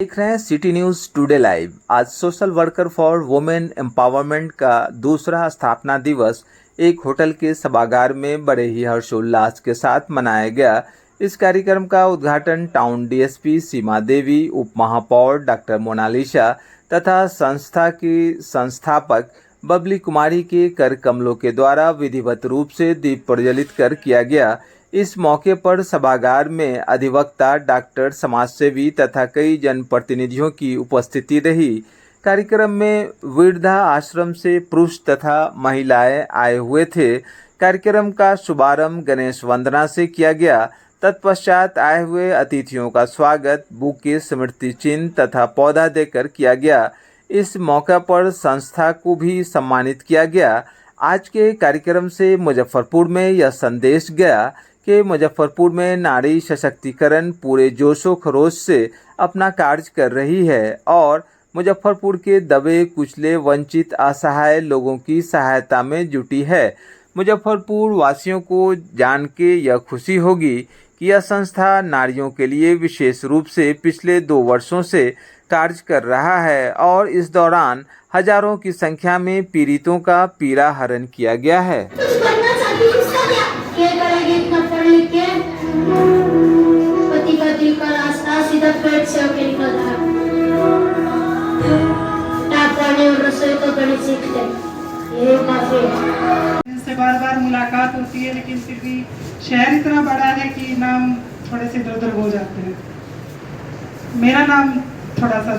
देख रहे हैं सिटी न्यूज टुडे लाइव। आज social worker for women empowerment का दूसरा स्थापना दिवस एक होटल के सभागार में बड़े ही हर्षोल्लास के साथ मनाया गया। इस कार्यक्रम का उद्घाटन टाउन डीएसपी सीमा देवी, उप महापौर डॉक्टर मोनालिसा तथा संस्था की संस्थापक बबली कुमारी के कर कमलों के द्वारा विधिवत रूप से दीप प्रज्वलित कर किया गया। इस मौके पर सभागार में अधिवक्ता, डॉक्टर, समाजसेवी तथा कई जनप्रतिनिधियों की उपस्थिति रही। कार्यक्रम में वृद्धा आश्रम से पुरुष तथा महिलाएं आए हुए थे। कार्यक्रम का शुभारंभ गणेश वंदना से किया गया। तत्पश्चात आए हुए अतिथियों का स्वागत बुके, स्मृति चिन्ह तथा पौधा देकर किया गया। इस मौका पर संस्था को भी सम्मानित किया गया। आज के कार्यक्रम से मुजफ्फरपुर में यह संदेश गया कि मुजफ्फरपुर में नारी सशक्तिकरण पूरे जोशो खरोश से अपना कार्य कर रही है और मुजफ्फरपुर के दबे कुचले वंचित असहाय लोगों की सहायता में जुटी है। मुजफ्फरपुर वासियों को जान के यह खुशी होगी कि यह संस्था नारियों के लिए विशेष रूप से पिछले 2 वर्षों से कार्य कर रहा है और इस दौरान हजारों की संख्या में पीड़ितों का पीड़ा हरण किया गया है। पति का रास्ता सीधा पेट से होकर निकलता है। और रसोई तो बड़ी सीखते ये काफी इनसे बार-बार मुलाकात होती है, लेकिन फिर भी शहर इतना बड़ा है कि नाम थोड़े से इधर-उधर हो जाते हैं। मेरा नाम थोड़ा सा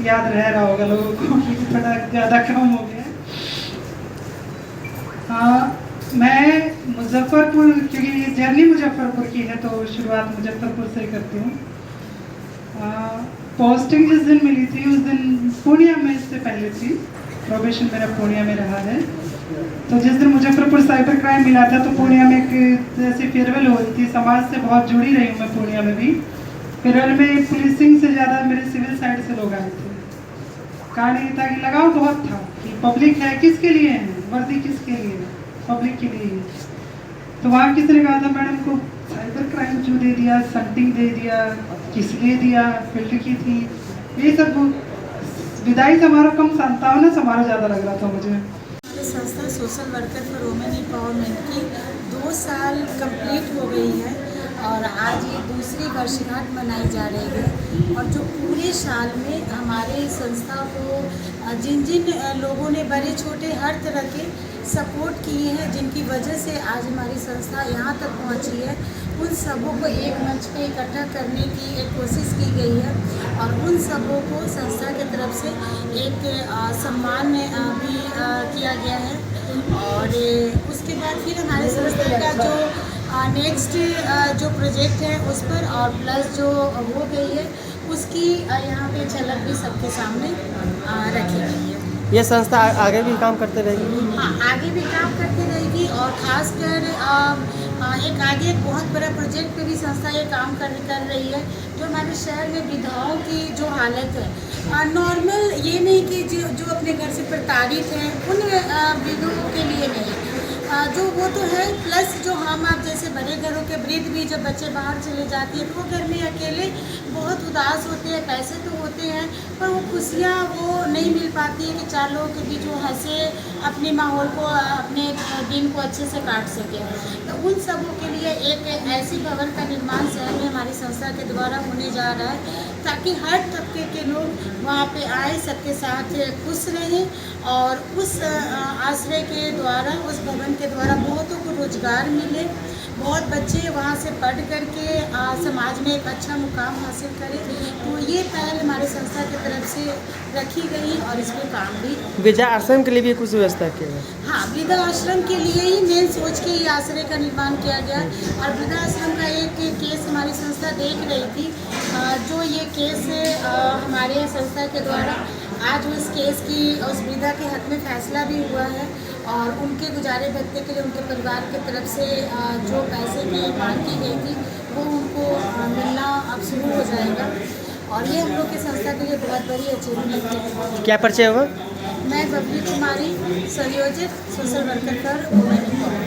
याद रह रहा होगा लोगों को क्योंकि थोड़ा ज़्यादा कम हो गया। हाँ, मैं मुजफ्फरपुर, क्योंकि ये जर्नी मुजफ्फरपुर की है तो शुरुआत मुजफ्फरपुर से करती हूँ। पोस्टिंग जिस दिन मिली थी उस दिन पूर्णिया में इससे पहले थी, प्रोबेशन मेरा पूर्णिया में रहा है। तो जिस दिन मुजफ्फरपुर साइबर क्राइम मिला था तो पूर्णिया में एक जैसी फेयरवेल हो रही थी। समाज से बहुत जुड़ी रही हूँ मैं पूर्णिया में भी। फेयरवेल में पुलिसिंग से ज़्यादा मेरे सिविल साइड से लोग आए थे। कहानी ये था कि लगाव बहुत था कि पब्लिक है, किसके लिए है, वर्दी किसके लिए है, पब्लिक के लिए। तो वहाँ किसी ने कहा था मैडम को साइबर क्राइम क्यों दे दिया, संटिंग दे दिया, किस लिए दिया, फील्ड की थी, ये सब विदाई समारोह कम सांत्वना समारोह ज़्यादा लग रहा था मुझे। हमारी संस्था social worker for women empowerment की 2 साल कंप्लीट हो गई है और आज ये दूसरी वर्षगांठ मनाई जा रही है। और जो पूरे साल में हमारे संस्था को जिन जिन लोगों ने बड़े छोटे हर तरह के सपोर्ट किए हैं, जिनकी वजह से आज हमारी संस्था यहाँ तक पहुँची है, उन सबों को एक मंच पे इकट्ठा करने की एक कोशिश की गई है और उन सबों को संस्था की तरफ से एक सम्मान भी किया गया है। और उसके बाद फिर हमारी संस्था का जो नेक्स्ट जो प्रोजेक्ट है उस पर और प्लस जो हो गई है उसकी यहाँ पे झलक भी सबके सामने रखी गई है। ये संस्था आगे भी काम करते रहेगी? हाँ, आगे भी काम करती रहेगी और ख़ासकर एक आगे एक बहुत बड़ा प्रोजेक्ट पे भी संस्था ये काम कर रही है जो हमारे शहर में विधवाओं की जो हालत है, नॉर्मल ये नहीं कि जो अपने घर से प्रताड़ित हैं उन विधवाओं के लिए नहीं, जो वो तो है, प्लस जो हम आप जैसे बड़े घरों के वृद्ध भी जब बच्चे बाहर चले जाती है तो वो घर में अकेले बहुत उदास होते हैं। पैसे तो होते हैं पर वो खुशियाँ वो नहीं मिल पाती है कि 4 लोगों के बीच वो हंसे, अपने माहौल को, अपने दिन को अच्छे से काट सके। तो उन सबों के लिए एक ऐसी भवन का निर्माण शहर में हमारी संस्था के द्वारा होने जा रहा है ताकि हर तबके के लोग वहाँ पे आए, सबके साथ खुश रहें और उस आश्रय के द्वारा, उस भवन के द्वारा बहुतों को रोजगार मिले, बहुत बच्चे वहाँ से पढ़ करके समाज में एक अच्छा मुकाम हासिल करें। तो ये पहल हमारे संस्था की तरफ से रखी गई और इस पर काम भी। वृद्धा आश्रम के लिए भी कुछ व्यवस्था की है? हाँ, वृद्धा आश्रम के लिए ही मेन सोच के ये आश्रय का निर्माण किया गया और वृद्धा आश्रम का एक केस हमारी संस्था देख रही थी, जो ये केस हमारे संस्था के द्वारा आज उस केस की उस वृद्धा के हक में फैसला भी हुआ है और उनके गुजारे भत्ते के लिए उनके परिवार की तरफ से जो पैसे की मांग की गई थी वो उनको मिलना अब शुरू हो जाएगा और ये हम लोग की संस्था के लिए बहुत बड़ी अचीवमेंट है। क्या परिचय होगा? मैं बबली कुमारी, संयोजक social worker for women empowerment.